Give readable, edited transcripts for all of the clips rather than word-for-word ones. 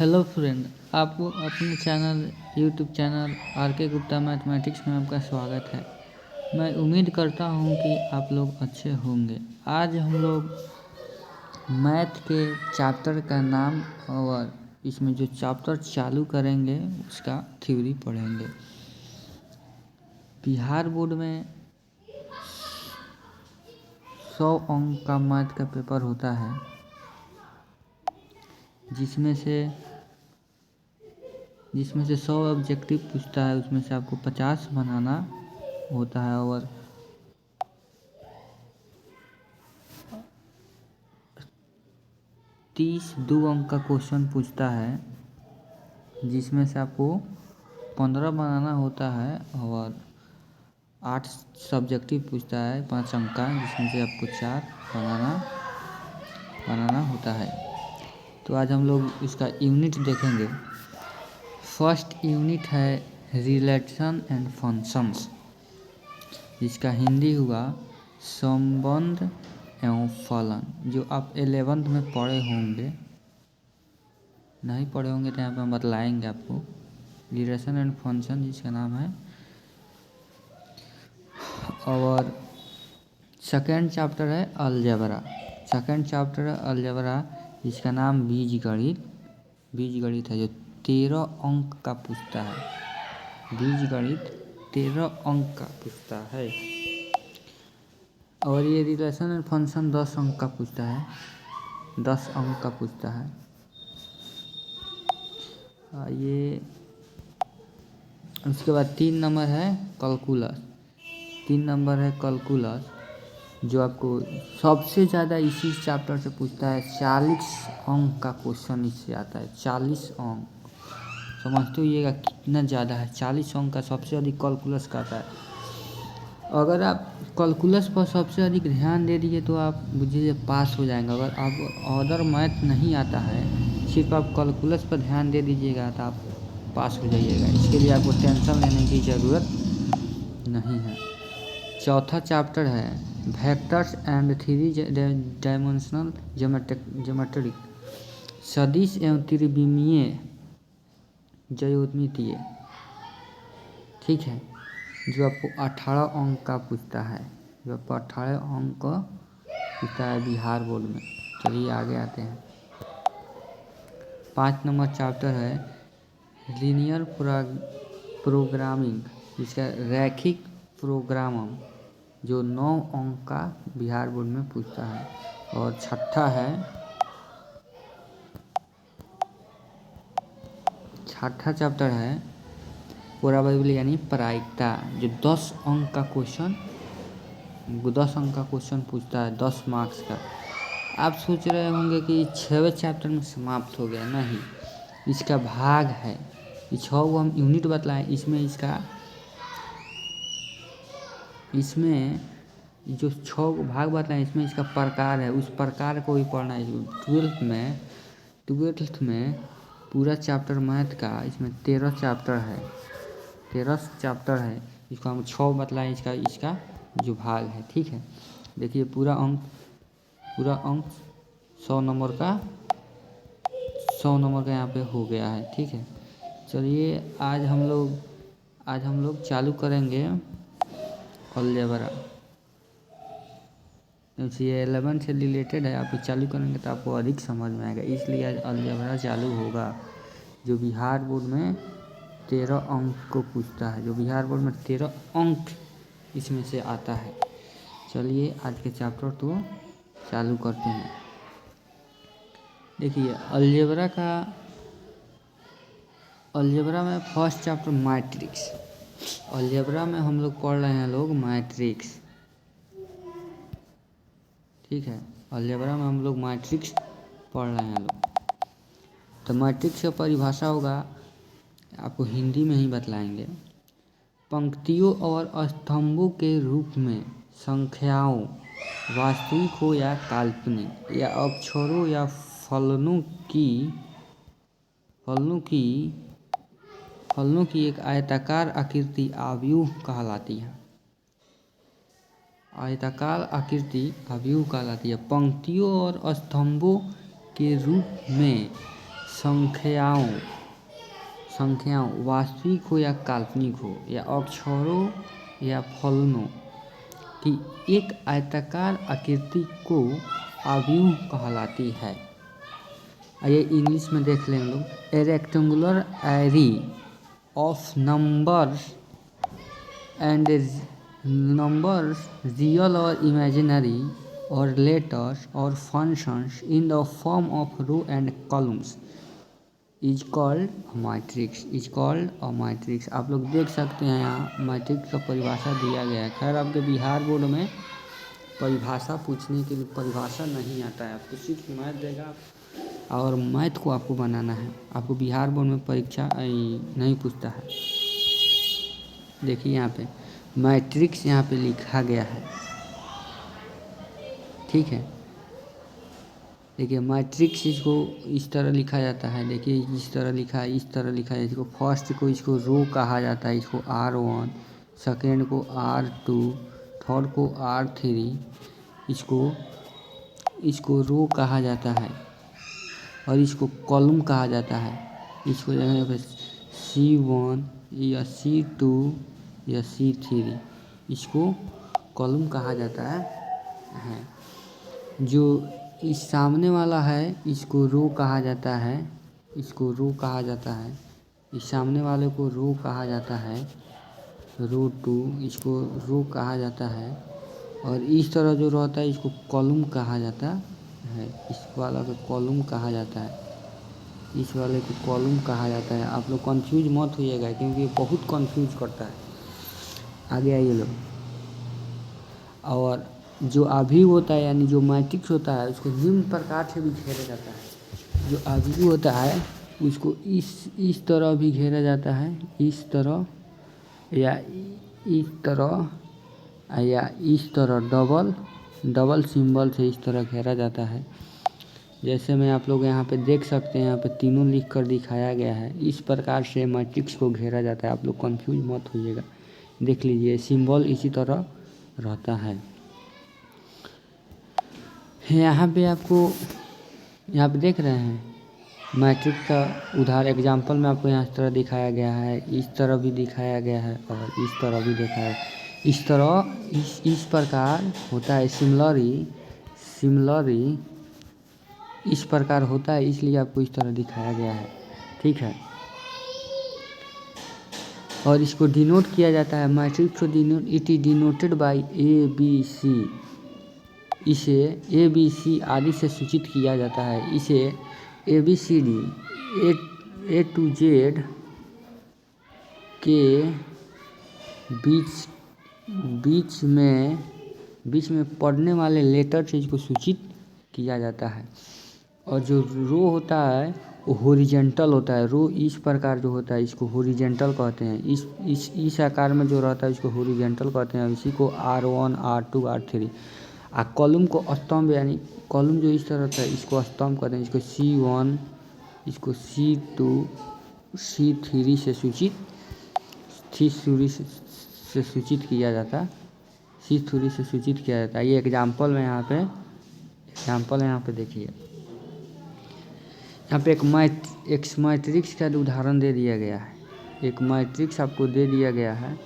Hello friend, आपको अपने YouTube channel are के गुप्ता मैथमेटिक्स में आपका स्वागत है। मैं उम्मीद करता हूं कि आप लोग अच्छे होंगे। आज हम लोग मैथ के चैप्टर का नाम और इसमें जो चैप्टर चालू करेंगे उसका थ्योरी पढ़ेंगे। बिहार बोर्ड में 100 अंक का मैथ का पेपर होता है, जिसमें से 100 ऑब्जेक्टिव पूछता है। उसमें से आपको 50 बनाना होता है और 30 2 अंक का क्वेश्चन पूछता है, जिसमें से आपको 15 बनाना होता है और 8 सब्जेक्टिव पूछता है 5 अंक का, जिसमें से आपको 4 बनाना होता है। तो आज हम लोग इसका यूनिट देखेंगे। फर्स्ट यूनिट है रिलेशन एंड फंक्शंस, जिसका हिंदी हुआ संबंध एवं फलन। जो आप 11th में पढ़े होंगे, नहीं पढ़े होंगे तो यहाँ पे हम बतलाएंगे आपको। रिलेशन एंड फंक्शन जिसका नाम है। और सेकेंड चैप्टर है अलजेब्रा। जिसका नाम बीजगणित है, जो 13 अंक का पूछता है। बीजगणित 13 अंक का पूछता है। और ये रिलेशन एंड फंक्शन 10 अंक का पूछता है। 10 अंक का पूछता है। ये उसके बाद 3 नंबर है कैलकुलस। जो आपको सबसे ज़्यादा इसी चैप्टर से पूछता है। 40 अंक का क्वेश्चन इससे आता है। 40 अंक समझते होइएगा कितना ज़्यादा है। 40 अंक का सबसे अधिक कैलकुलस का आता है। अगर आप कैलकुलस पर सबसे अधिक ध्यान दे दिए तो आप बुझिए पास हो जाएंगे। अगर आप अदर मैथ नहीं आता है, सिर्फ आप कैलकुलस पर ध्यान दे दीजिएगा तो आप पास हो जाइएगा। इसके लिए आपको टेंशन लेने की ज़रूरत नहीं है। चौथा चैप्टर है वेक्टर्स एंड 3 डायमेंशनल ज्योमेट्री, सदिश एवं त्रिविमीय ज्यामितीय। ठीक है, जो आपको 18 अंक का पूछता है। जो आपको 18 अंक का पूछता है बिहार बोर्ड में। चलिए आगे आते हैं। 5 नंबर चैप्टर है लीनियर प्रोग्रामिंग, जिसका रैखिक प्रोग्रामिंग, जो 9 अंक का बिहार बोर्ड में पूछता है। और छठा चैप्टर है प्रोबेबिलिटी यानी प्रायिकता, जो 10 अंक का क्वेश्चन पूछता है, 10 मार्क्स का। आप सोच रहे होंगे कि 6वें चैप्टर में समाप्त हो गया। नहीं, इसका भाग है। ये 6 को हम यूनिट बतलाएं। इसमें जो 6 को भाग बताएं, इसमें इसका प्रकार है, उस प्रकार को भी पढ़ना है। 12th में पूरा चैप्टर मैथ का, इसमें 13 चैप्टर है। इसको हम 6 बतलाएं, इसका जो भाग है। ठीक है, देखिए पूरा अंक 100 नंबर का यहाँ पे हो गया है। ठीक है, चलिए आज हम लोग चालू करेंगे अलजेब्रा। ये 11 से रिलेटेड है। आप चालू करेंगे तो आपको अधिक समझ में आएगा, इसलिए आज अलजेब्रा चालू होगा, जो बिहार बोर्ड में 13 अंक को पूछता है। जो बिहार बोर्ड में 13 अंक इसमें से आता है। चलिए आज के चैप्टर तो चालू करते हैं। देखिए अलजेब्रा में फर्स्ट चैप्टर मैट्रिक्स। अलजेब्रा में हम लोग पढ़ रहे हैं मैट्रिक्स। ठीक है, अलजेब्रा में हम लोग मैट्रिक्स पढ़ रहे हैं तो मैट्रिक्स की परिभाषा होगा, आपको हिंदी में ही बतलाएंगे। पंक्तियों और स्तंभों के रूप में संख्याओं, वास्तविक हो या काल्पनिक, या अक्षरों या फलनों की एक आयताकार आकृति अवयव कहलाती है। पंक्तियों और स्तंभों के रूप में संख्याओं वास्तविक हो या काल्पनिक हो या अक्षरों या फलनों की एक आयताकार आकृति को अव्यूह कहलाती है। ये इंग्लिश में देख लें लोग। A rectangular array of numbers and numbers real और इमेजिनरी और लेटर्स और functions in the form of row and columns is called a matrix. आप लोग देख सकते हैं यहाँ मैट्रिक्स का परिभाषा दिया गया है। खैर आपके बिहार बोर्ड में परिभाषा पूछने के लिए परिभाषा नहीं आता है, आपको सिर्फ मैथ देगा और मैथ को आपको बनाना है। आपको बिहार बोर्ड में परीक्षा नहीं पूछता है। देखिए यहाँ पे मैट्रिक्स यहाँ पे लिखा गया है, ठीक है। देखिए मैट्रिक्स इसको इस तरह लिखा जाता है। देखिए इस तरह लिखा है, इस तरह लिखा है। इसको फर्स्ट को इसको रो कहा जाता है, इसको R1, सेकेंड को R2, थर्ड को R3, इसको रो कहा जाता है और इसको कॉलम कहा जाता है। इसको यहाँ पे C1 या C2 या C3 इसको कॉलम कहा जाता है। जो इस सामने वाला है इसको रो कहा जाता है, इस सामने वाले को रो कहा जाता है, रो 2 इसको रो कहा जाता है और इस तरह जो रहता है इसको कॉलम कहा जाता है। इस वाला को कॉलम कहा जाता है, इस वाले को कॉलम कहा जाता है। आप लोग कंफ्यूज मत होइएगा क्योंकि ये बहुत कंफ्यूज करता है। आगे आइए लोग। और जो अभी होता है यानी जो मैट्रिक्स होता है उसको निम्न प्रकार से भी घेरा जाता है। जो अभी होता है उसको इस तरह भी घेरा जाता है, इस तरह या इस तरह डबल सिंबल से इस तरह घेरा जाता है। जैसे मैं आप लोग यहाँ पे देख सकते हैं, यहाँ पे तीनों लिख कर दिखाया गया है। इस प्रकार से मैट्रिक्स को घेरा जाता है। आप लोग कंफ्यूज मत होइएगा। देख लीजिए सिंबल इसी तरह रहता है। यहाँ पे आपको यहाँ पे देख रहे हैं मैट्रिक्स का उदाहरण एग्जाम्पल में आपको यहाँ इस तरह दिखाया गया है, इस तरह भी दिखाया गया है और इस तरह भी दिखाया है। इस तरह इस प्रकार होता है। सिमिलरी इस प्रकार होता है, इसलिए आपको इस तरह दिखाया गया है, ठीक है। और इसको डिनोट किया जाता है मैट्रिक्स को it is denoted by ABC। इसे ABC आदि से सूचित किया जाता है। इसे ABCD A to Z के बीच में पढ़ने वाले लेटर से इसको सूचित किया जाता है। और जो रो होता है वो हॉरिजॉन्टल होता है। रो इस प्रकार जो होता है इसको हॉरिजॉन्टल कहते हैं। इस आकार में जो रहता है इसको हॉरिजॉन्टल कहते हैं। इसी को R1 R2 R3। कॉलम को स्तंभ यानी कॉलम जो इस तरह रहता है इसको स्तंभ कहते हैं। इसको C1 इसको C2 C3 से सूचित किया जाता है। C3 से सूचित किया जाता है। ये एग्जाम्पल में यहाँ पे देखिए, यहाँ पे एक मैट्रिक्स का उदाहरण दे दिया गया है। एक मैट्रिक्स आपको दे दिया गया है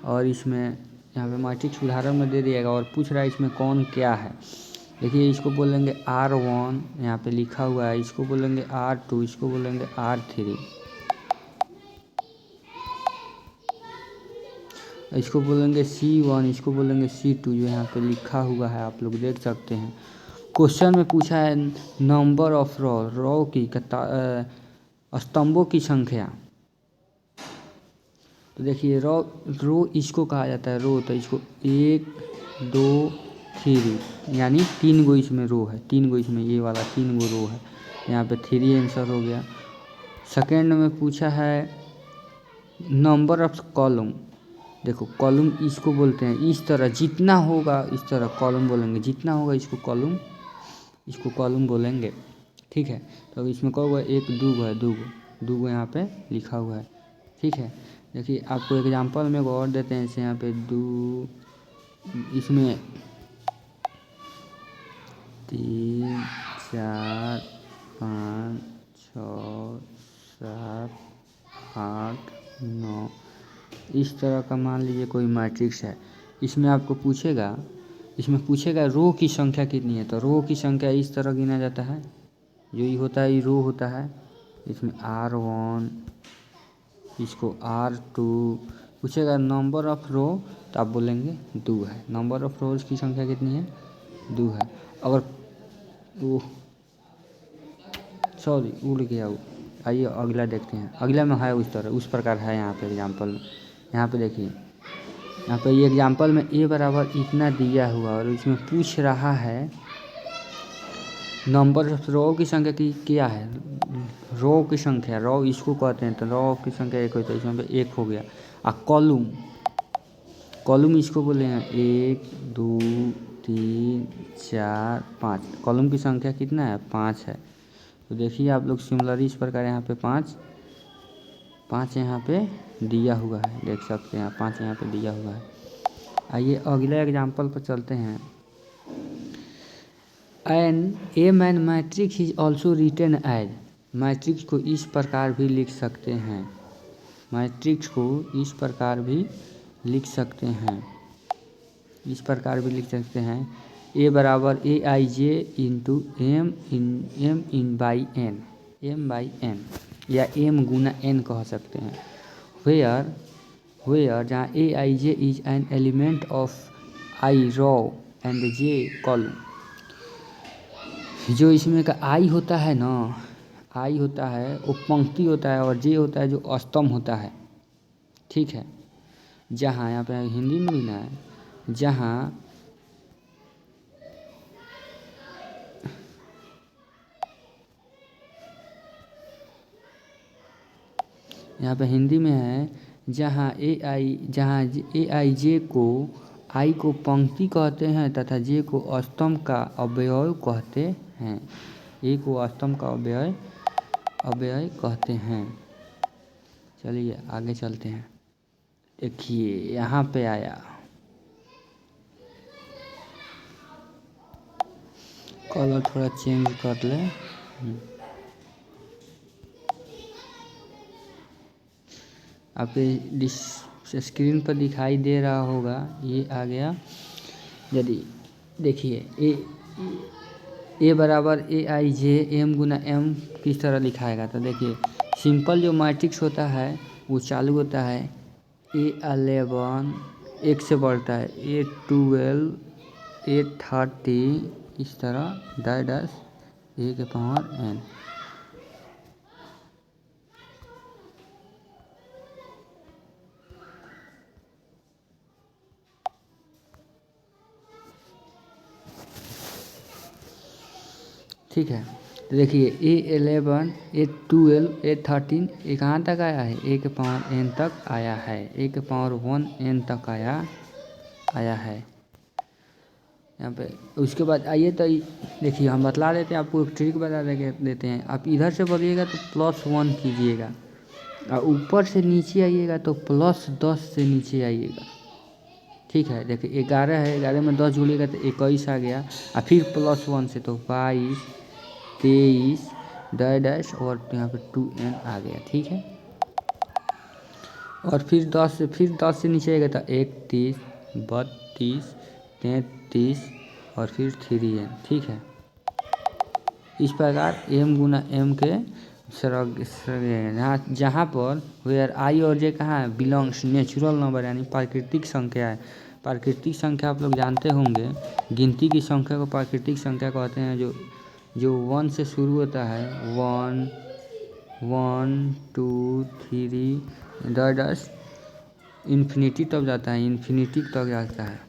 और इसमें यहाँ पे मैट्रिक्स उदाहरण में दे दिएगा और पूछ रहा है इसमें कौन क्या है। देखिए इसको बोलेंगे R1 यहाँ पे लिखा हुआ है, इसको बोलेंगे R2, इसको बोलेंगे R3, इसको बोलेंगे C1, इसको बोलेंगे C2 जो यहाँ पे लिखा हुआ है आप लोग देख सकते हैं। क्वेश्चन में पूछा है नंबर ऑफ रो की स्तंभों की संख्या। तो देखिए रो इसको कहा जाता है रो। तो इसको 1 2 3 यानी 3 गो इसमें रो है, 3 गो इसमें ये वाला 3 गो रो है। यहाँ पे 3 आंसर हो गया। सेकेंड में पूछा है नंबर ऑफ कॉलम। देखो कॉलम इसको बोलते हैं इस तरह जितना होगा इस तरह कॉलम बोलेंगे, जितना होगा इसको कॉलम बोलेंगे, ठीक है। तो इसमें कहोगे 1 2 है, 2 गो यहाँ पे लिखा हुआ है, ठीक है। देखिए आपको एग्जांपल में और देते हैं। जैसे यहाँ पे 2 इसमें 3 4 5 6 7 8 9 इस तरह का मान लीजिए कोई मैट्रिक्स है। इसमें आपको पूछेगा, इसमें पूछेगा रो की संख्या कितनी है, तो रो की संख्या इस तरह गिना जाता है, जो ये होता है ये रो होता है, इसमें R1, इसको R2 पूछेगा। नंबर ऑफ रो तो आप बोलेंगे 2 है, नंबर ऑफ रोज की संख्या कितनी है 2 है। अगर वो सॉरी उड़ गया वो, आइए अगला देखते हैं। अगला में है उस तरह उस प्रकार है यहाँ पे एग्जाम्पल में। यहाँ पे देखिए, यहाँ पे ये एग्जाम्पल में a बराबर इतना दिया हुआ और इसमें पूछ रहा है नंबर ऑफ रो की संख्या की क्या है, रो की संख्या, रो इसको कहते हैं, तो रो की संख्या 1 होता है, इसमें पे 1 हो गया। कॉलम, कॉलम इसको बोले हैं 1 2 3 4 5, कॉलम की संख्या कितना है 5 है। तो देखिए आप लोग सिमिलरली इस प्रकार यहाँ पे 5 यहाँ पे दिया हुआ है, देख सकते हैं 5 यहाँ पे दिया हुआ है। आइए अगले एग्जाम्पल पर चलते हैं। A man matrix is also written as, matrix को इस प्रकार भी लिख सकते हैं, मैट्रिक्स को इस प्रकार भी लिख सकते हैं, इस प्रकार भी लिख सकते हैं। ए बराबर AIJ into M by N, M by N या M गुना N कह सकते हैं। वेयर जहाँ AIJ is an element of I row and J column, जो इसमें का I होता है ना, I होता है वो पंक्ति होता है और J होता है जो स्तंभ होता है, ठीक है। जहाँ यहाँ पे हिंदी में भी ना है, जहाँ यहाँ पे हिंदी में है, जहाँ AIJ को I को पंक्ति कहते हैं तथा J को स्तंभ का अवयव कहते हैं, A को स्तंभ का अवयव कहते हैं। चलिए आगे चलते हैं। देखिए यहाँ पे आया, कलर थोड़ा चेंज कर ले। आपके स्क्रीन पर दिखाई दे रहा होगा, ये आ गया। यदि देखिए ए बराबर AIJ M गुना M किस तरह लिखाएगा, तो देखिए सिंपल जो मैट्रिक्स होता है वो चालू होता है A11 1 से बढ़ता है, A12 A30 इस तरह डैश A के पावर N। ठीक है, तो देखिए A11 A12 A13 ये कहाँ तक आया है, A के पावर N तक आया है, A के पावर 1 N तक आया है यहाँ पे। उसके बाद आइए तो देखिए हम बतला देते हैं आपको, एक ट्रिक बता देते हैं। आप इधर से बोलिएगा तो +1 कीजिएगा और ऊपर से नीचे आइएगा तो +10 से नीचे आइएगा, ठीक है। देखिए 11 है, 11 में 10 जोड़िएगा तो 21 आ गया, और फिर +1 से तो 22 23 डैश और यहाँ पे 2N आ गया, ठीक है। और फिर 10 से नीचे आएगा तो 31 32 33 और फिर 3N, ठीक है। इस प्रकार M गुना M के जहाँ पर वेयर I और J कहाँ है, बिलोंग्स नेचुरल नंबर यानी प्राकृतिक संख्या है। प्राकृतिक संख्या आप लोग जानते होंगे, गिनती की संख्या को प्राकृतिक संख्या कहते हैं, जो 1 से शुरू होता है, 1 1 2 3 डैश इन्फिनिटी तक जाता है, इन्फिनिटी तक जाता है,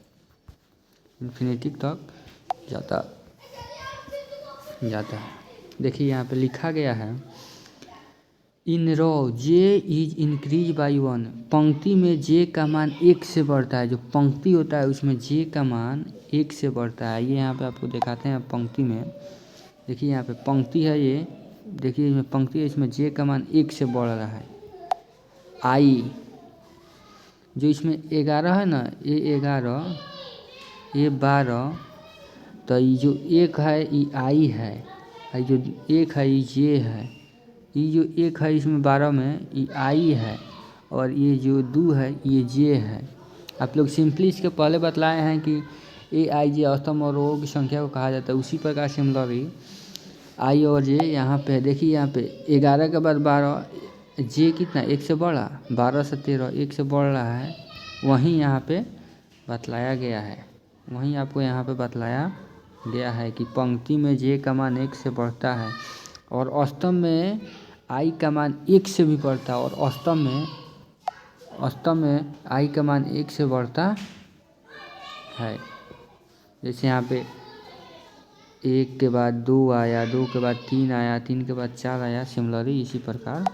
इन्फिनिटी तक जाता है। देखिए यहाँ पे लिखा गया है इन रो J इज इंक्रीज बाई 1, पंक्ति में J का मान 1 से बढ़ता है, जो पंक्ति होता है उसमें J का मान 1 से बढ़ता है। ये यहाँ पे आपको दिखाते हैं पंक्ति में, देखिए यहाँ पे पंक्ति है, ये देखिए इसमें पंक्ति है, इसमें J का मान 1 से बढ़ रहा है। I जो इसमें 11 है ना, ये 11 ये 12, तो ये जो 1 है ये I है, जो 1 है ये J है, ये जो 1 है इसमें 12 में ये आई है, और ये जो 2 है ये जे है। आप लोग सिंपली इसके पहले बतलाए हैं कि ए आई जे औसतम और रो की संख्या को कहा जाता है। उसी प्रकार सिमिलरली आई और जे यहाँ पे देखिए, यहाँ पे 11 के बाद 12, जे कितना 1 से बढ़ा, 12 से 13 1 से बढ़ रहा है, वहीं यहाँ पे बतलाया गया है। वहीं आपको यहाँ पे बतलाया गया है कि पंक्ति में जे का मान 1 से बढ़ता है और औसतम में आई का मान 1 से भी बढ़ता है, और औसतम में आई का मान 1 से बढ़ता है। जैसे यहाँ पे 1 के बाद 2 आया, 2 के बाद 3 आया, 3 के बाद 4 आया। सिमिलरली इसी प्रकार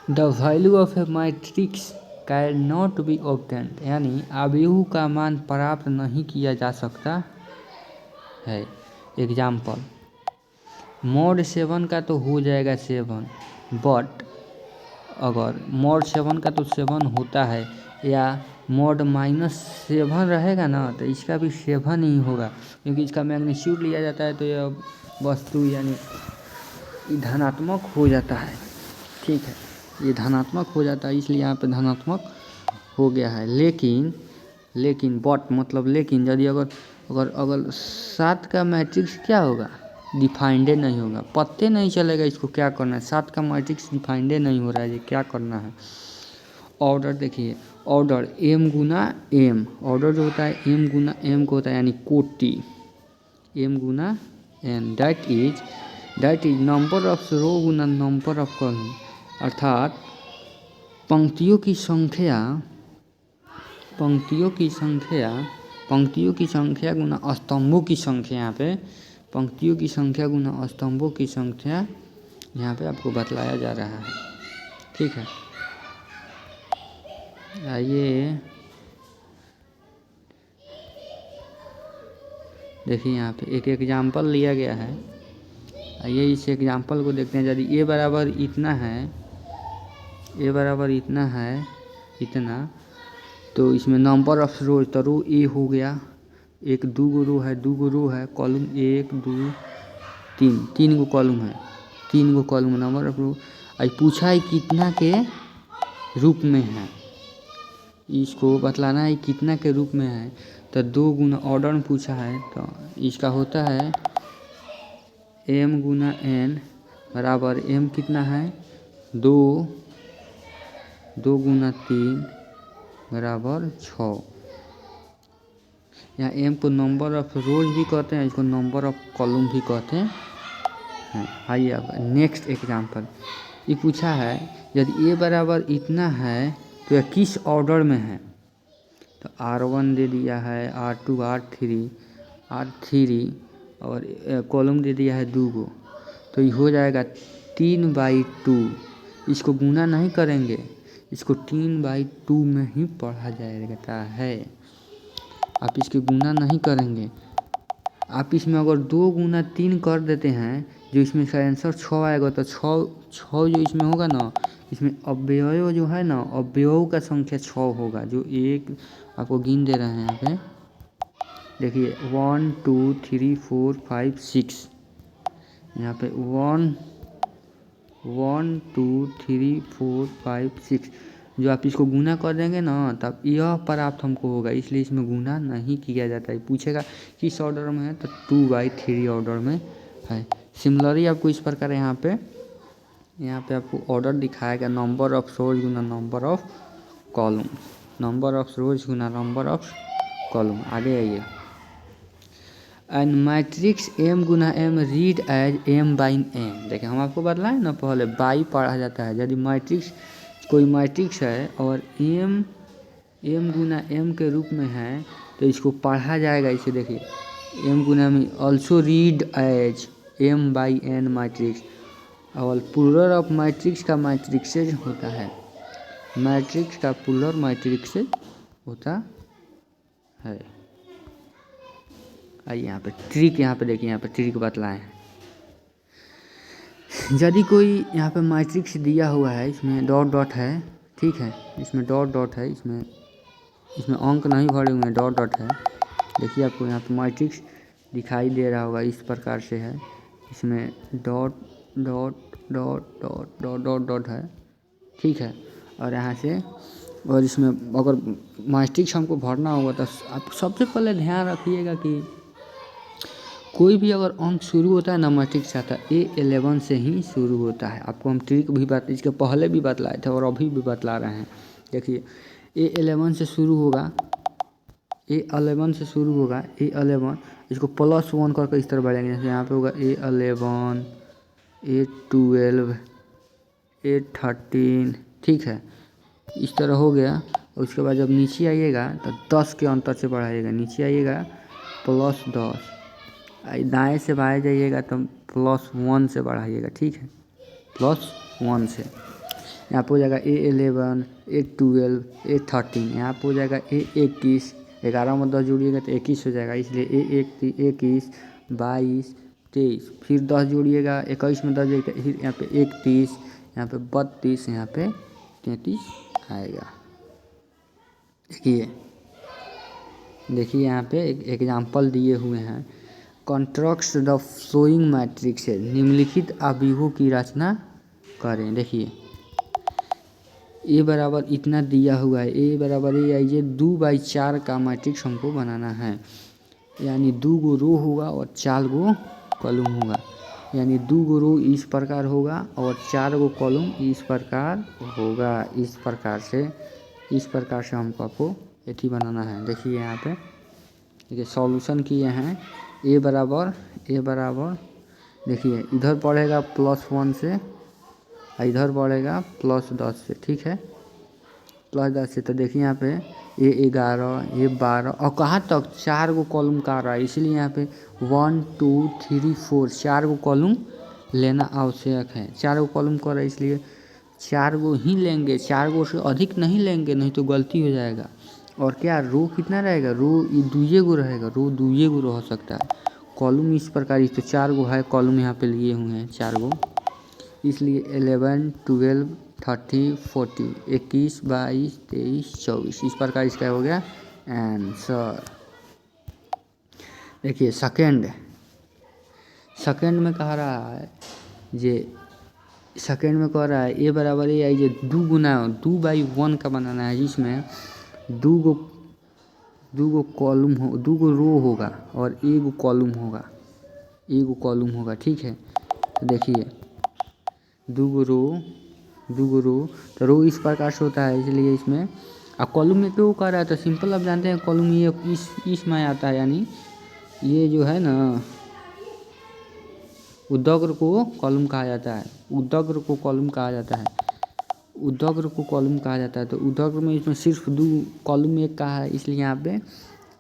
the value of A matrix can not be obtained, यानी अवयव का मान प्राप्त नहीं किया जा सकता है। एग्जाम्पल, मॉड 7 का तो हो जाएगा 7, बट अगर मॉड 7 का तो 7 होता है, या मॉड -7 रहेगा ना तो इसका भी 7 ही होगा, क्योंकि इसका मैग्नीट्यूड लिया जाता है तो यह वस्तु यानी धनात्मक हो जाता है। ठीक है, ये धनात्मक हो जाता है, इसलिए यहाँ पे धनात्मक हो गया है। लेकिन बट मतलब लेकिन यदि अगर 7 का मैट्रिक्स क्या होगा, डिफाइंडे नहीं होगा, पत्ते नहीं चलेगा इसको क्या करना है। 7 का मैट्रिक्स डिफाइंडे नहीं हो रहा है, ये क्या करना है। ऑर्डर देखिए, ऑर्डर m गुना m, ऑर्डर जो होता है m गुना m को होता है, यानी कोटि m गुना n, that is number of row गुना नंबर ऑफ कॉलम, अर्थात पंक्तियों की संख्या गुना स्तंभों की संख्या। यहाँ पे पंक्तियों की संख्या गुना स्तंभों की संख्या यहाँ पे आपको बतलाया जा रहा है। ठीक है, आइए देखिए, यहाँ पे एक एग्जाम्पल लिया गया है। आइए इस एग्जाम्पल को देखते हैं। यदि a बराबर इतना, तो इसमें नंबर ऑफ रोज, तो रो ए हो गया, 1 2 रो है, कॉलम 1 2 3 गो कॉलम है, 3 गो कॉलम नंबर ऑफ रो। आज पूछा है कितना के रूप में है, इसको बतलाना है कितना के रूप में है। तो 2 गुना ऑर्डर में पूछा है, तो इसका होता है m गुना n बराबर m कितना है 2 गुना 3 बराबर 6। यहाँ m को नंबर ऑफ रोज भी कहते हैं, इसको नंबर ऑफ कॉलम भी कहते हैं। आइए अब नेक्स्ट एग्जांपल, ये पूछा है यदि a बराबर इतना है तो यह किस ऑर्डर में है। तो R1 दे दिया है, R2 R3 और कॉलम दे दिया है 2 गो, तो ये हो जाएगा 3/2। इसको गुना नहीं करेंगे, इसको 3/2 में ही पढ़ा जाएगा है। आप इसके गुना नहीं करेंगे, आप इसमें अगर 2 गुना 3 कर देते हैं, जो इसमें इसका आंसर 6 आएगा, तो 6 जो इसमें होगा ना, इसमें अवयव जो है ना, अवयव का संख्या 6 होगा। जो एक आपको गिन दे रहे हैं यहाँ पे देखिए, 1 2 3 4 5 6, यहाँ पे 1 2 3 4 5 6, जो आप इसको गुना कर देंगे ना तब यह प्राप्त हमको होगा, इसलिए इसमें गुना नहीं किया जाता है। पूछेगा किस ऑर्डर में है, तो 2/3 ऑर्डर में है। सिमिलरली आपको इस प्रकार यहाँ पे आपको ऑर्डर दिखाएगा, नंबर ऑफ रोज गुना number of column, number of rows गुना नंबर ऑफ कॉलम। आगे आइए, एंड मैट्रिक्स m गुना m रीड एज m/n। देखिए, हम आपको बतलाएं ना पहले बाई पढ़ा जाता है। यदि कोई मैट्रिक्स है और m गुना m के रूप में है तो इसको पढ़ा जाएगा। इसे देखिए, m गुना m also read as m/n matrix, और प्लूरल ऑफ मैट्रिक्स का मैट्रिक्सेज होता है, मैट्रिक्स का प्लूरल मैट्रिक्सेज होता है। आइए यहाँ पे ट्रिक, यहाँ पे देखिए, यहाँ पे ट्रिक बतलाए हैं। यदि कोई यहाँ पे मैट्रिक्स दिया हुआ है, इसमें डॉट है, ठीक है, इसमें डॉट है, इसमें अंक नहीं भरे हुए हैं, डॉट है। देखिए आपको यहाँ पे मैट्रिक्स दिखाई दे रहा होगा, इस प्रकार से है। इसमें dot dot dot dot dot dot dot है, ठीक है। और यहाँ से और इसमें अगर मैट्रिक्स हमको भरना होगा तो आप सबसे पहले ध्यान रखिएगा कि कोई भी अगर अंक शुरू होता है ना मैट्रिक्स आता है A11 से ही शुरू होता है। आपको हम ट्रिक भी इसके पहले भी बतलाए थे और अभी भी बतला रहे हैं। देखिए A11 से शुरू होगा, A11 से शुरू होगा, A11 इसको +1 करके इस तरह बढ़ेंगे। जैसे यहाँ पे होगा A11, A12, A13, ठीक है, इस तरह हो गया। और उसके बाद जब नीचे आइएगा तो 10 के अंतर से बढ़ाइएगा, नीचे आइएगा +10, दाएँ से बाएँ जाइएगा तो +1 से बढ़ाइएगा, ठीक है, +1 से। यहाँ पे हो जाएगा A11, A12, A13, यहाँ पे हो जाएगा A21, 11 में 10 जोड़िएगा तो 21 हो जाएगा, इसलिए A21, 22, 23, फिर 10 जोड़िएगा, 21 में 10 जोड़िएगा, फिर यहाँ पे 31, यहाँ पे 32, यहाँ पे 33 आएगा। देखिए यहाँ पे एक एग्जाम्पल दिए हुए हैं। कंस्ट्रक्ट द फ्लोइंग मैट्रिक्स है, निम्नलिखित आव्यूहों की रचना करें। देखिए ए बराबर इतना दिया हुआ है, ए बराबर ये आइए 2/4 का मैट्रिक्स हमको बनाना है, यानी 2 गो रो होगा और 4 गो कॉलम होगा, यानी 2 गो रो इस प्रकार होगा और 4 गो कॉलम इस प्रकार होगा। इस प्रकार से हमको आपको एथी बनाना है। देखिए यहाँ पे देखिए सॉल्यूशन किए हैं। ए बराबर देखिए इधर पढ़ेगा +1 से और इधर बढ़ेगा +10 से, ठीक है, +10 से। तो देखिए यहाँ पे A11, A12 और कहाँ तक 4 गो कॉलम का रहा है, इसलिए यहाँ पे 1 2 3 4 4 गो कॉलम लेना आवश्यक है। 4 गो कॉलम कर रहा है इसलिए 4 गो ही लेंगे, 4 गो से अधिक नहीं लेंगे, नहीं तो गलती हो जाएगा। और क्या रो कितना रहेगा, रो ये 2 गो रहेगा, रो 2 गो रह सकता है। कॉलम इस प्रकार, तो 4 गो है कॉलम यहाँ पे लिए हुए हैं 4 गो, इसलिए 11 12 30 40 21 22 23 24 इस प्रकार इसका हो गया आंसर। देखिए सेकंड में कह रहा है सेकंड में कह रहा है ए बराबर ये आई 2 गुना 2/1 का बनाना है, जिसमें 2 गो कॉलम हो, 2 गो रो होगा और 1 गो कॉलम होगा, ठीक है। तो देखिए 2 गो रो, तो रो इस प्रकार से होता है, इसलिए इसमें अब कॉलम में क्यों कर रहा है, तो सिंपल आप जानते हैं कॉलम ये इसमें आता है, यानी ये जो है ना उद्दग्र को कॉलम कहा जाता है, उद्दग्र को कॉलम कहा जाता है। तो उद्दग्र में इसमें सिर्फ 2 कॉलम एक का है, इसलिए यहाँ पे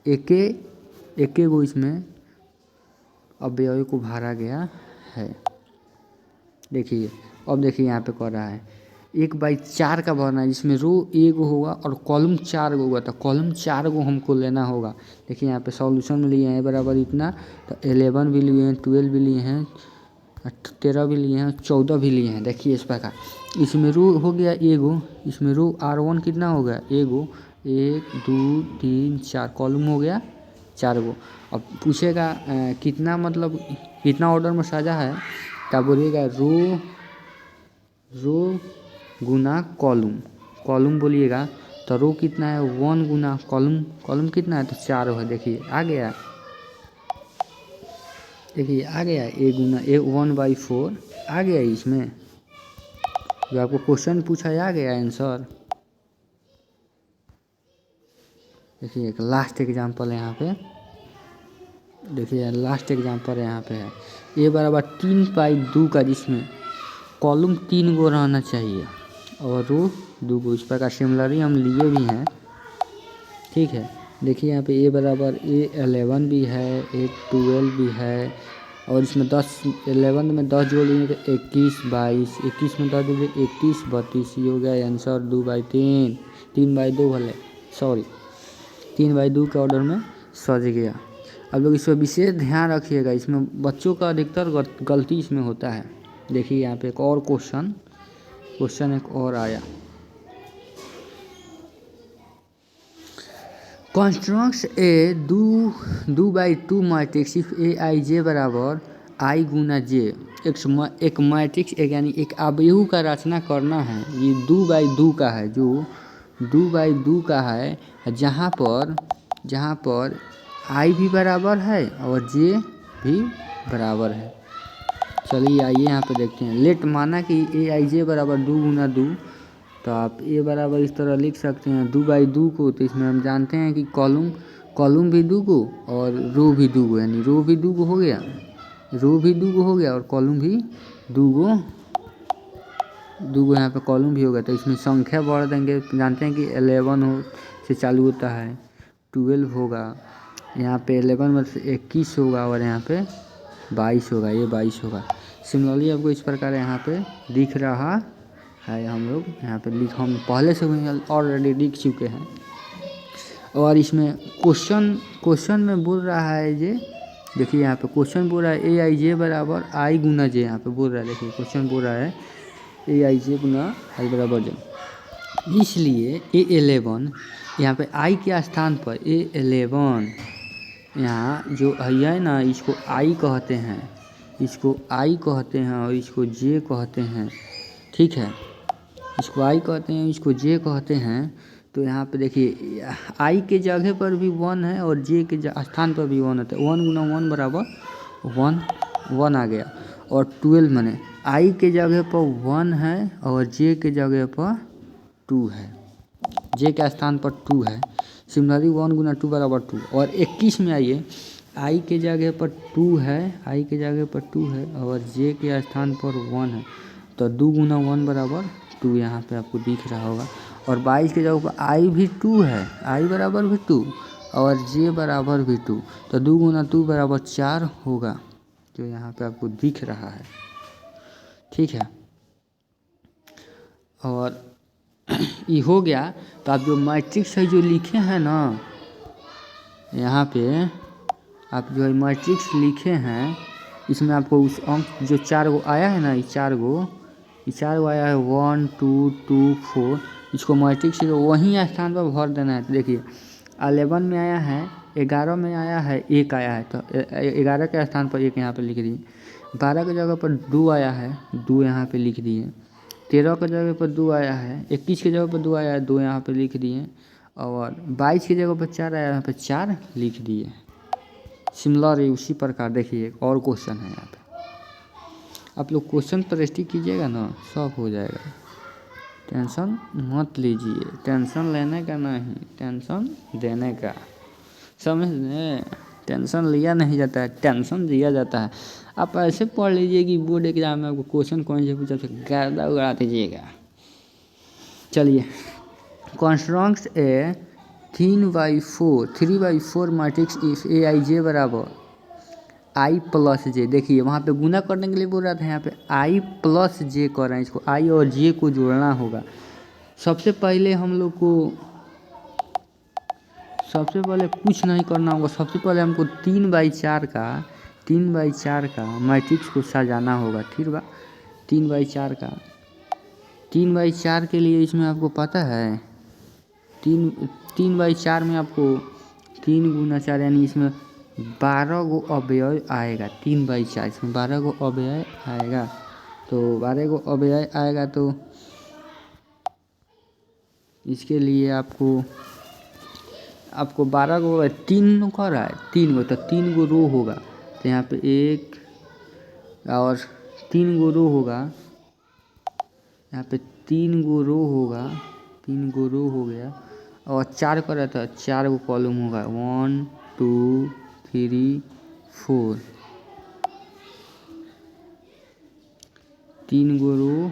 एक गो इसमें अवयव को भरा गया है। देखिए अब देखिए यहाँ पे कह रहा है 1/4 का भरना है, जिसमें रो 1 होगा और कॉलम 4 गो होगा, तो कॉलम 4 गो हमको लेना होगा। देखिए यहाँ पे सॉल्यूशन में लिए हैं बराबर इतना, तो 11 भी लिए हैं, 12 भी लिए हैं, 13 भी लिए हैं, 14 भी लिए हैं। देखिए इस प्रकार इसमें रो हो गया 1 गो, इसमें रो R1 कितना हो गया 1 गो, 1 2 3 4 कॉलम हो गया 4 गो। अब पूछेगा कितना मतलब कितना ऑर्डर में सजा है, क्या बोलिएगा रो गुना कॉलम बोलिएगा, तो रो कितना है 1 गुना कॉलम कितना है, तो 4 है। देखिए आ गया A गुना 1/4 आ गया इसमें, जो आपको क्वेश्चन पूछा है आ गया आंसर। देखिए एक लास्ट एग्जांपल है यहाँ पे, देखिए लास्ट एग्जांपल यहाँ पे है ए बराबर 3/2 का, जिसमें कॉलम 3 गो रहना चाहिए और रो 2 गो। इस प्रकार सिमिलरली हम लिए भी हैं, ठीक है। देखिए यहाँ पे ए बराबर A11 भी है, A12 भी है, और इसमें 11 में 10 जोड़ लेंगे तो 21 22, 21 में 10 जोड़े 31 32, ये हो गया आंसर 2/3, 3/2 भले सॉरी 3/2 के ऑर्डर में सज गया। अब लोग इसमें विशेष ध्यान रखिएगा, इसमें बच्चों का अधिकतर गलती इसमें होता है। देखिए यहाँ पे एक और क्वेश्चन एक और आया, कंस्ट्रक्ट्स ए दो by two matrix if a i j बराबर आई गुना जे। एक मैट्रिक्स एक यानी एक अवयव का रचना करना है। ये 2 बाई 2 का है, जो 2 बाई 2 का है, जहाँ पर आई भी बराबर है और जे भी बराबर है। चलिए आइए यहाँ पे देखते हैं। लेट माना कि ए आई जे बराबर 2 गुना 2, तो आप ए बराबर इस तरह लिख सकते हैं 2 बाई 2 को। तो इसमें हम जानते हैं कि कॉलम भी 2 को और रो भी 2 को, यानी रो भी 2 को हो गया, रो भी 2 को हो गया और कॉलम भी 2 को यहाँ पे कॉलम भी हो गया। तो इसमें संख्या बढ़ देंगे, जानते हैं कि 11 से चालू होता है, 12 होगा, यहाँ पे 11 मतलब 21 होगा और यहाँ पे 22 होगा, ये 22 होगा। सिमिलरली आपको इस प्रकार यहाँ पे दिख रहा है। हम लोग यहाँ पे हम पहले से ऑलरेडी लिख चुके हैं। और इसमें क्वेश्चन में बोल रहा है जे, देखिए यहाँ पे क्वेश्चन बोल रहा है ए आई जे बराबर आई गुना जे। यहाँ पे बोल रहा है, देखिए क्वेश्चन बोल रहा है ए आई जे गुना आई बराबर जे। इसलिए A11 यहाँ पे आई के स्थान पर A11 यहाँ जो है ना, इसको आई कहते हैं, इसको आई कहते हैं और इसको जे कहते हैं। ठीक है, इसको आई कहते हैं, इसको जे कहते हैं। तो यहाँ पे देखिए आई के जगह पर भी 1 है और जे के स्थान पर भी 1 होता है। 1 गुना 1 बराबर 1 आ गया। और 12 माने आई के जगह पर 1 है और जे के जगह पर 2 है, जे के स्थान पर 2 है। सिमिलरली 1 गुना 2 बराबर 2। और 21 में आइए, आई के जगह पर 2 है, आई के जगह पर 2 है और जे के स्थान पर 1 है। तो 2 गुना 1 बराबर 2 यहाँ पे आपको दिख रहा होगा। और 22 के जगह पर आई भी 2 है, आई बराबर भी 2 और जे बराबर भी 2। तो 2 गुना 2 बराबर 4 होगा, जो यहाँ पे आपको दिख रहा है। ठीक है, और ये हो गया। तो आप जो मैट्रिक्स है जो लिखे हैं ना, यहाँ पे आप जो है मैट्रिक्स लिखे हैं, इसमें आपको उस अंक जो 4 गो आया है ना, ये 4 गो आया है 1 2 2 4। इसको मैट्रिक्स से वहीं स्थान पर भर देना है। तो देखिए 11 में आया है, 11 में आया है, 1 आया है, तो 11 के स्थान पर 1 यहाँ पे लिख दिए। 12 की जगह पर 2 आया है, 2 यहाँ पे लिख दिए। 13 की जगह पर 2 आया है, 21 की जगह पर 2 आया है, 2 यहाँ पे लिख दिए। और 22 की जगह पर 4 आया है, यहाँ पे 4 लिख दिए। सिमिलर है उसी प्रकार। देखिए एक और क्वेश्चन है यहाँ पे, आप लोग क्वेश्चन पर स्टिक कीजिएगा ना, सब हो जाएगा। टेंशन मत लीजिए, टेंशन लेने का नहीं, टेंशन देने का, समझ लें। टेंशन लिया नहीं जाता है, टेंशन दिया जाता है। आप ऐसे पढ़ लीजिए कि बोर्ड एग्जाम में आपको क्वेश्चन कौन से पूछा, गर्दा उड़ा दीजिएगा। चलिए, constructs a 3 by 4 matrix if a i j बराबर आई प्लस जे। देखिए वहाँ पे गुना करने के लिए बोल रहा था, यहाँ पे आई प्लस जे कर रहे हैं। इसको आई और जे को जोड़ना होगा। सबसे पहले हम लोग को कुछ नहीं करना होगा। सबसे पहले हमको 3 बाई 4 का मैट्रिक्स को सजाना होगा। ठीक बा, 3 बाई 4 का 3 बाई 4 के लिए इसमें आपको पता है 3 बाई 4 में आपको 3 गुना 4 यानी इसमें 12 गो अवयव आएगा। 3 बाई 4 इसमें 12 गो अवयव आएगा। तो 12 गो अवयव आएगा, तो इसके लिए आपको 12 गो 3 कर रहा है, 3 गो, तो 3 गो रो होगा। तो यहाँ पे 1 और 3 गो रो होगा, यहाँ पे 3 गो रो होगा, 3 गो रो हो गया। और 4 कर रहा था, 4 गो कॉलम होगा, 1 2 3 4। 3 गो रो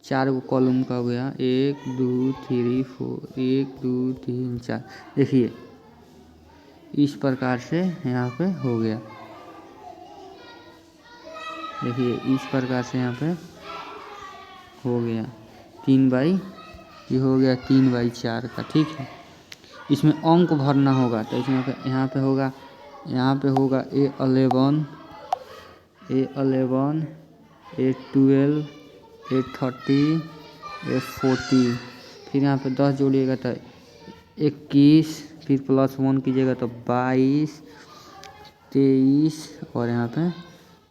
4 गो कॉलम का हो गया, 1 2 3 4, 1 2 3 4। देखिए इस प्रकार से यहाँ पे हो गया। देखिए इस प्रकार से यहाँ पे हो गया 3 बाई, ये हो गया 3 बाई 4 का। ठीक है, इसमें अंक भरना होगा। तो इसमें यहाँ पे होगा A11 A12 A30 A40। फिर यहाँ पे 10 जोड़िएगा तो 21, फिर +1 कीजिएगा तो 22, 23 और यहाँ पे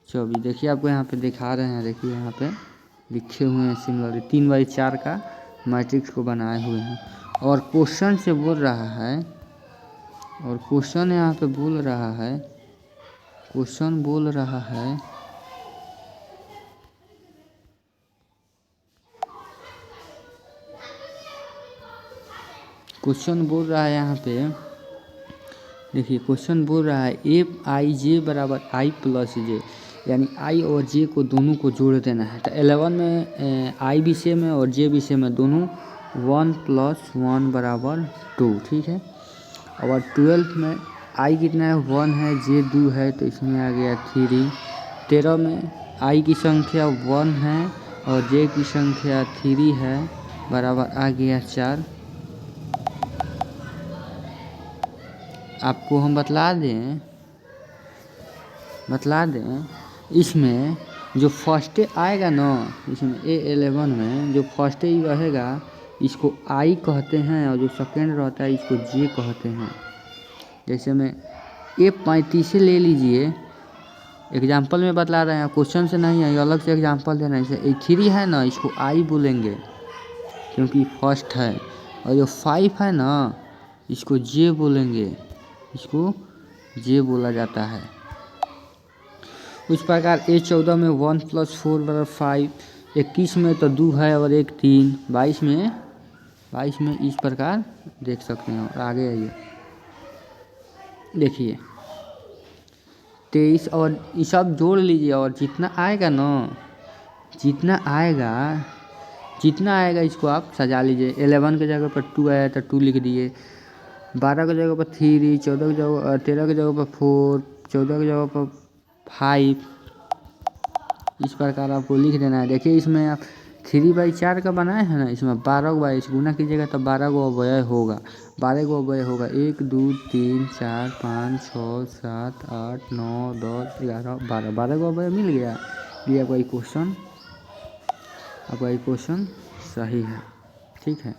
24। देखिए आपको यहाँ पे दिखा रहे हैं, देखिए यहाँ पे लिखे हुए हैं सिमिलर 3/4 का मैट्रिक्स को बनाए हुए हैं। और क्वेश्चन से बोल रहा है, और क्वेश्चन यहाँ पे बोल रहा है, क्वेश्चन बोल रहा है यहाँ पे देखिए, क्वेश्चन बोल रहा है Fij बराबर i प्लस जे, यानी i और j को दोनों को जोड़ देना है। तो 11 में i भी सेम है और j भी सेम है, दोनों 1 + 1 बराबर 2, ठीक है। और 12 में i कितना है, 1 है, j 2 है, तो इसमें आ गया 3। 13 में i की संख्या 1 है और j की संख्या 3 है, बराबर आ गया 4। आपको हम बतला दें इसमें जो फर्स्ट आएगा ना, इसमें A11 में जो फर्स्ट ही रहेगा इसको I कहते हैं, और जो सेकेंड रहता है इसको J कहते हैं। जैसे में F35 ले लीजिए, एग्जाम्पल में बतला रहे हैं, क्वेश्चन से नहीं है, अलग से एग्जाम्पल देना है। जैसे 3 है ना, इसको I बोलेंगे क्योंकि फर्स्ट है, और जो 5 है ना इसको J बोलेंगे, इसको J बोला जाता है। उस प्रकार A14 में 1 + 4 बराबर 5, 21 में तो 2 है और 1 3, 22 में इस प्रकार देख सकते हैं। और आगे आइए, देखिए 23 और ये सब जोड़ लीजिए, और जितना आएगा इसको आप सजा लीजिए। 11 के जगह पर 2 आया तो 2 लिख दिए, 12 की जगह पर 3, 14 की जगह 13 की जगह पर 4, 14 की जगह पर 5, इस प्रकार आपको लिख देना है। देखिए इसमें आप 3/4 का बनाए हैं ना, इसमें 12 गुना कीजिएगा तो 12 अवयव होगा, 1 2 3 4 5 6 7 8 9 10 11 12, 12 अवयव मिल गया। ये आपका क्वेश्चन सही है, ठीक है।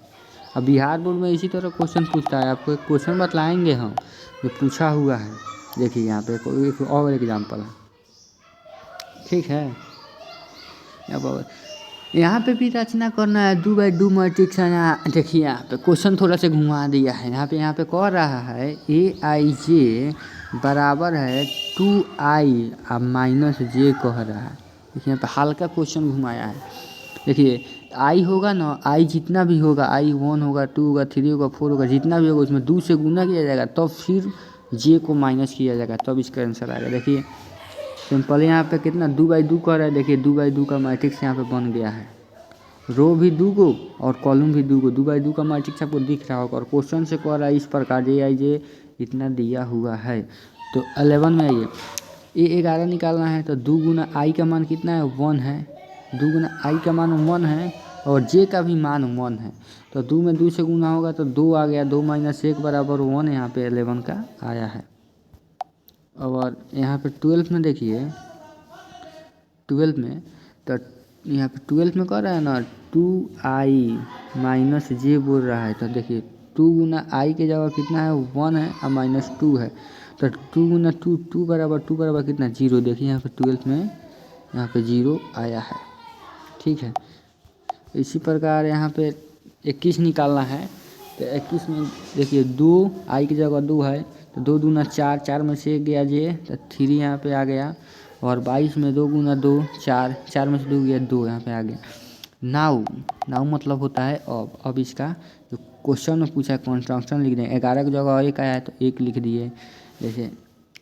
अब बिहार बोर्ड में इसी तरह क्वेश्चन पूछता है, आपको एक क्वेश्चन बतलाएंगे हम जो पूछा हुआ है। देखिए यहाँ पे एक और एग्जाम्पल है, ठीक है। अब यहाँ पे भी रचना करना है 2/2 मैट्रिक्स है। यहाँ देखिए, यहाँ पे क्वेश्चन थोड़ा सा घुमा दिया है। यहाँ पे कह रहा है Aij बराबर है 2i - j कह रहा है। देखिए यहाँ पे हल्का क्वेश्चन घुमाया है। देखिए i होगा ना, i जितना भी होगा, i 1 होगा, 2 होगा, 3 होगा, 4 होगा, जितना भी होगा उसमें 2 से गुना किया जाएगा, तब फिर j को माइनस किया जाएगा, तब इसका आंसर आएगा। देखिए सिंपल यहाँ पे कितना 2/2 कर रहा है। देखिए 2/2 का मैट्रिक्स यहाँ पे बन गया है, रो भी 2 गो और कॉलम भी 2 गो, 2/2 का मैट्रिक्स आपको दिख रहा होगा। और क्वेश्चन से कह रहा है इस प्रकार Aij इतना दिया हुआ है। तो 11 में आइए, A11 निकालना है तो 2 गुना i का मान कितना है, 1 है, 2 गुना i का मान 1 है और j का भी मान 1 है। तो 2 में 2 से गुना होगा तो 2 आ गया, 2 - 1 बराबर 1 यहाँ पे 11 का आया है। और यहाँ पे 12 में देखिए, 12 में तो यहाँ पे 12 में कह रहा है ना 2i - j बोल रहा है। तो देखिए 2 गुना i के जगह कितना है, 1 है और -2 है, तो 2 गुना 2 बराबर कितना, 0। देखिए यहाँ पे 12 में यहाँ पे 0 आया है, ठीक है। इसी प्रकार यहाँ पे 21 निकालना है। तो 21 में देखिए 2 i की जगह 2 है, तो 2 दूना 4, 4 में से 1 गया j, तो 3 यहाँ पे आ गया। और 22 में 2 गुना 2 4, 4 में से 2 गया 2 यहाँ पे आ गया। नाउ मतलब होता है अब इसका जो क्वेश्चन में पूछा है कंस्ट्रक्शन लिख दें। 11 की जगह 1 आया है तो 1 लिख दिए। जैसे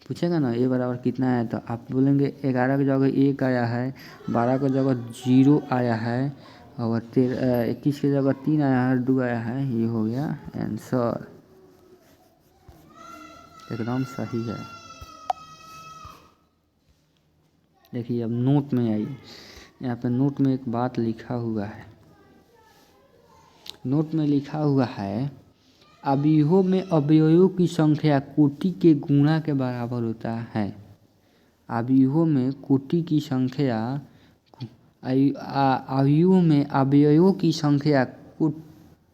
पूछेगा ना a बराबर कितना है, तो आप बोलेंगे 11 की जगह 1 आया है, 12 की जगह 0 आया है, और 21 की जगह 3 आया है, 2 आया है। ये हो गया आंसर, एकदम सही है। देखिए अब नोट में आइए, यहाँ पे नोट में एक बात लिखा हुआ है। नोट में लिखा हुआ है अवयवों में अवयवों की संख्या कोटि के गुणा के बराबर होता है। अवयवों में कोटि की संख्या अवयवों में अवयवों की संख्या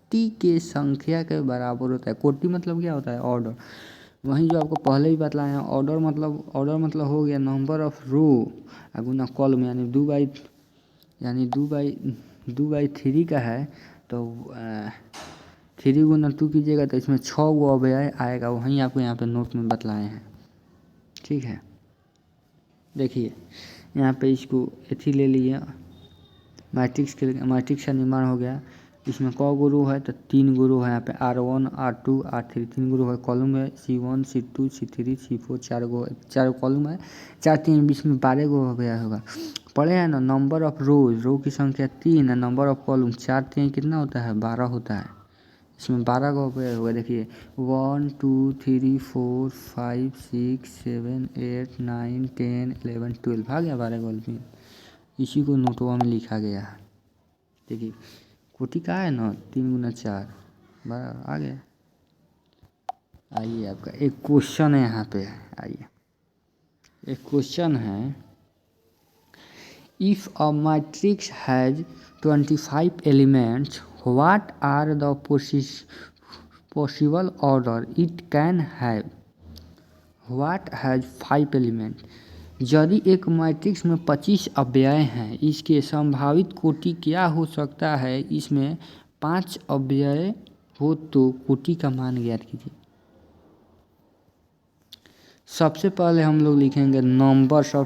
कोटि के संख्या के बराबर होता है। कोटि मतलब क्या होता है? ऑर्डर। वहीं जो आपको पहले ही बतलाए हैं, ऑर्डर मतलब हो गया नंबर ऑफ रो गुना कॉलम, यानी दो बाई थ्री का है तो 3 गुना 2 कीजिएगा तो इसमें 6 गो अव्यय आएगा। वहीं आपको यहाँ पे नोट में बतलाए हैं। ठीक है, देखिए यहाँ पे इसको एथी ले लिए, मैट्रिक्स का निर्माण हो गया। इसमें क गुरु है तो 3 गुरु है। यहाँ पे R1 R2 R3 3 गुरु है। कॉलम है C1 C2 C3 C4 चार कॉलम है। 4 3 बीच में 12 गो अव्यय होगा। पढ़े हैं ना, नंबर ऑफ रो की संख्या 3 है, नंबर ऑफ कॉलम 4 3 कितना होता है? 12 होता है। इसमें 12 का उपयोग होगा। देखिए 1 2 3 4 5 6 7 8 9 10 11 12 आ गया 12 गोल में। इसी को नोटवा में लिखा गया है। देखिए कोटि का है ना 3 गुना 4 12 आ गया। आइए आपका एक क्वेश्चन है यहाँ पे। आइए एक क्वेश्चन है, if a matrix has 25 elements what are the possible order it can have? What has 5 element? यदि एक मैट्रिक्स में 25 अव्यय हैं, इसके संभावित कोटि क्या हो सकता है? इसमें 5 अव्यय हो तो कोटि का मान ज्ञात कीजिए। सबसे पहले हम लोग लिखेंगे नंबर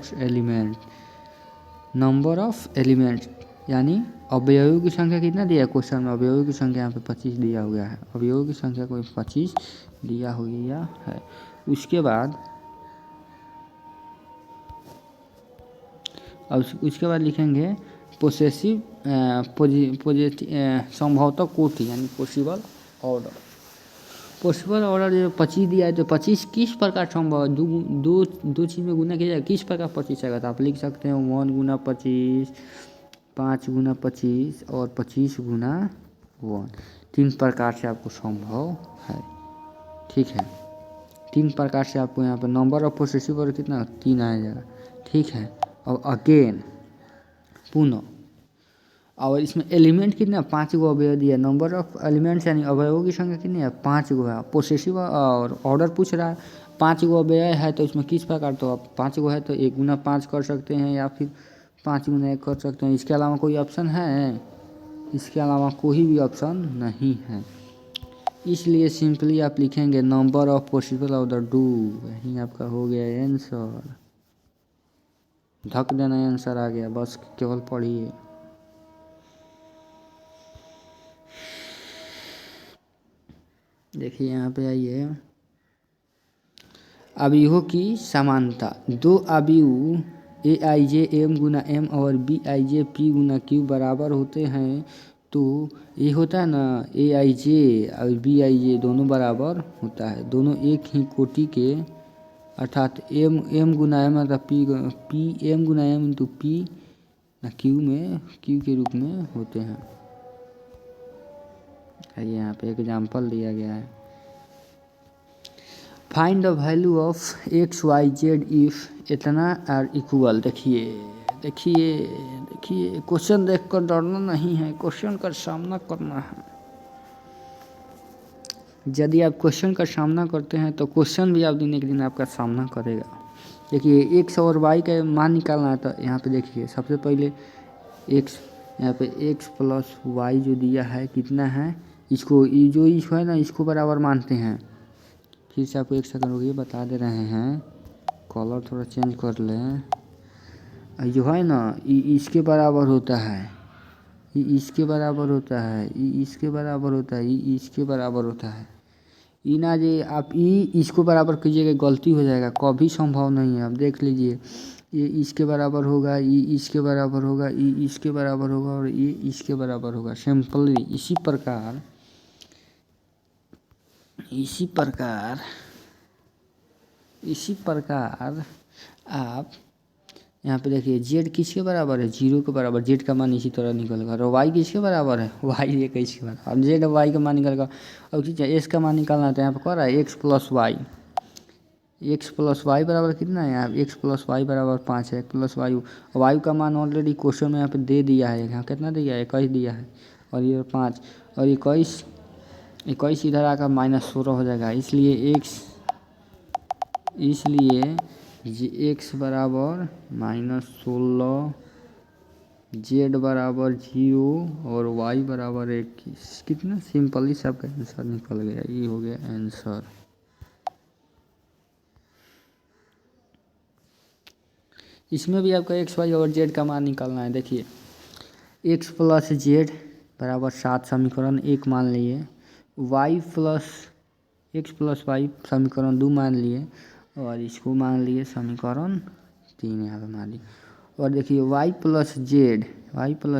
ऑफ एलिमेंट यानी अवयवों की संख्या कितना दिया है क्वेश्चन में? अवयवों की संख्या यहाँ पे 25 दिया हो गया है। अवयवों की संख्या को 25 दिया हो गया है। उसके बाद लिखेंगे पोसेसिव संभवतः कोटि यानी पॉसिबल ऑर्डर। पॉसिबल ऑर्डर जो 25 दिया है तो 25 किस प्रकार संभव है? दो चीज़ में गुना किया जाए, किस प्रकार 25 आएगा? तो आप लिख सकते हैं 1 गुना 25 5 गुना 25 और 25 गुना 1। 3 प्रकार से आपको संभव है। ठीक है, 3 प्रकार से आपको यहाँ पर नंबर ऑफ पोसेसिव और कितना 3 आ जाएगा। ठीक है, और अगेन पुनः, और इसमें एलिमेंट कितना 5 गो अवयव दिया। नंबर ऑफ एलिमेंट्स यानी अवयवों की संख्या कितनी है? 5 गो है। पोसेसिव और ऑर्डर पूछ रहा है 5 गो अवयव है तो इसमें किस प्रकार, तो आप 5 गो है तो 1 गुना 5 कर सकते हैं या फिर 5 गुना 1 कर सकते हैं। इसके अलावा कोई ऑप्शन है? इसके अलावा कोई भी ऑप्शन नहीं है। इसलिए सिंपली आप लिखेंगे number of possible order do. यही आपका हो गया आंसर। धक देना आंसर आ गया, बस केवल पढ़िए। देखिए यहाँ पे आइए, अवयवों की समानता। 2 अवयव AIJ M गुना M और BIJ P गुना Q बराबर होते हैं तो ये होता है ना AIJ और BIJ दोनों बराबर होता है। दोनों एक ही कोटि के अर्थात M गुना M अर्थात P M गुना M इंटू P ना Q के रूप में होते हैं। यहाँ पे एग्जाम्पल दिया गया है, find the value of XYZ if इतना आर इक्वल। देखिए क्वेश्चन देखकर डरना नहीं है, क्वेश्चन का सामना करना है। यदि आप क्वेश्चन का सामना करते हैं तो क्वेश्चन भी आप दिन एक दिन आपका सामना करेगा। देखिए x और y का मान निकालना है तो यहाँ पे देखिए सबसे पहले x, यहाँ पे x प्लस y जो दिया है कितना है, इसको जो है ना इसको बराबर मानते हैं। फिर से आपको एक सेकंड रुकिए बता दे रहे हैं, कलर थोड़ा चेंज कर लें। जो है ना इसके बराबर होता है, इसके बराबर होता है, इसके बराबर होता है, इसके बराबर होता है। ना जी आप इसको बराबर कीजिएगा गलती हो जाएगा, कभी संभव नहीं है। आप देख लीजिए ये इसके बराबर होगा, ये इसके बराबर होगा, ये इसके बराबर होगा और ये इसके बराबर होगा। सिंपली इसी प्रकार आप यहाँ पे देखिए जेड किसके बराबर है? 0 के बराबर। जेड का मान इसी तरह निकलेगा। और वाई किसके बराबर है? वाई ये किसके बराबर। अब जेड और वाई का मान निकलेगा। अब ठीक है एस का मान निकालना है तो यहाँ पे कह रहा है एक्स प्लस वाई बराबर कितना है? यहाँ एक्स प्लस वाई बराबर 5 है। प्लस वाई का मान ऑलरेडी क्वेश्चन में यहाँ पे दे दिया है। यहाँ कितना दिया है? 21 दिया है। और ये 5 और 21 21 इधर आकर -16 हो जाएगा। इसलिए x बराबर -16, z बराबर 0 और y बराबर 21। कितना सिंपली सबका आंसर निकल गया। ये हो गया आंसर। इसमें भी आपका x y और z का मान निकालना है। देखिए x + z बराबर 7 समीकरण 1 मान लिए, x + y समीकरण 2 मान लिए और इसको मान लिए समीकरण 3 यहाँ पे मान लिए। और देखिए y +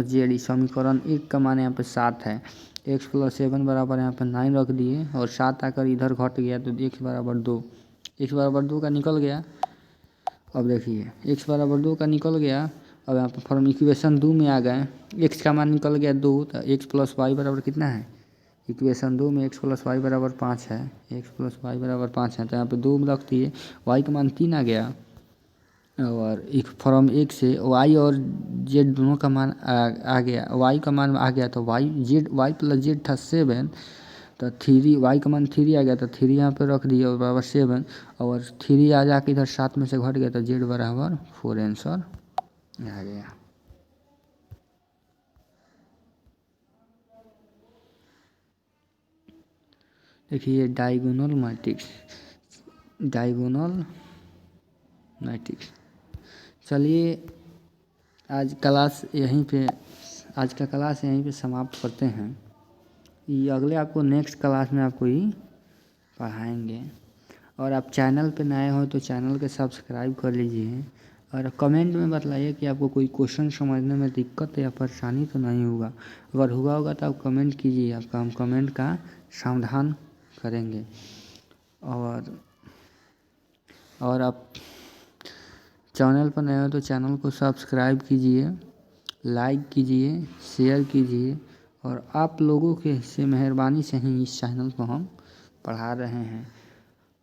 z इस समीकरण 1 का मान यहाँ पे 7 है। x + 7 बराबर यहाँ पे 9 रख दिए और 7 आकर इधर घट गया तो x बराबर 2, x बराबर 2 का निकल गया। अब देखिए x बराबर 2 का निकल गया। अब यहाँ पर फॉर्म इक्वेशन 2 में आ गए। x का मान निकल गया 2 तो x + y बराबर कितना है। इक्वेशन 2 में x + y बराबर 5 है, x + y बराबर 5 है तो यहाँ पे 2 रख दिए, y का मान 3 आ गया। और एक फॉर्म 1 से y और z दोनों का मान आ गया, y का मान आ गया तो y + z था 7 तो 3 y का मान 3 आ गया तो 3 यहाँ पे रख दिए और बराबर 7 और 3 आ जाके इधर 7 में से घट गया तो z बराबर 4 आंसर आ गया। देखिए डायगोनल मैट्रिक्स। चलिए आज का क्लास यहीं पे समाप्त करते हैं। ये अगले आपको नेक्स्ट क्लास में आपको ही पढ़ाएंगे। और आप चैनल पे नए हो तो चैनल को सब्सक्राइब कर लीजिए और कमेंट में बतलाइए कि आपको कोई क्वेश्चन समझने में दिक्कत या परेशानी तो नहीं होगा। अगर हुआ होगा तो आप कमेंट कीजिए, आपका हम कमेंट का समाधान करेंगे। और आप चैनल पर नए हो तो चैनल को सब्सक्राइब कीजिए, लाइक कीजिए, शेयर कीजिए और आप लोगों के से मेहरबानी से ही इस चैनल को हम पढ़ा रहे हैं।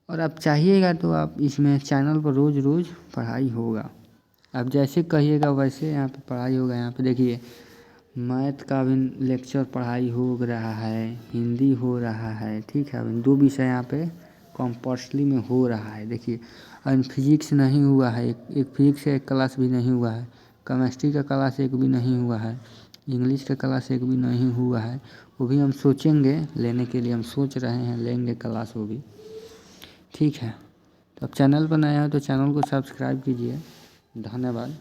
और आप चाहिएगा तो आप इसमें चैनल पर रोज़ पढ़ाई होगा। आप जैसे कहिएगा वैसे यहाँ पे पढ़ाई होगा। यहाँ पे देखिए मैथ का भी लेक्चर पढ़ाई हो रहा है, हिंदी हो रहा है, ठीक है। अभी 2 विषय यहाँ पे कंपल्सरी में हो रहा है। देखिए और फिजिक्स नहीं हुआ है, एक फिजिक्स का एक क्लास भी नहीं हुआ है, केमिस्ट्री का क्लास एक भी नहीं हुआ है, इंग्लिश का क्लास एक भी नहीं हुआ है। वो भी हम सोचेंगे लेने के लिए, हम सोच रहे हैं लेंगे क्लास वो भी, ठीक है। तो अब चैनल पर नया हो तो चैनल को सब्सक्राइब कीजिए। धन्यवाद।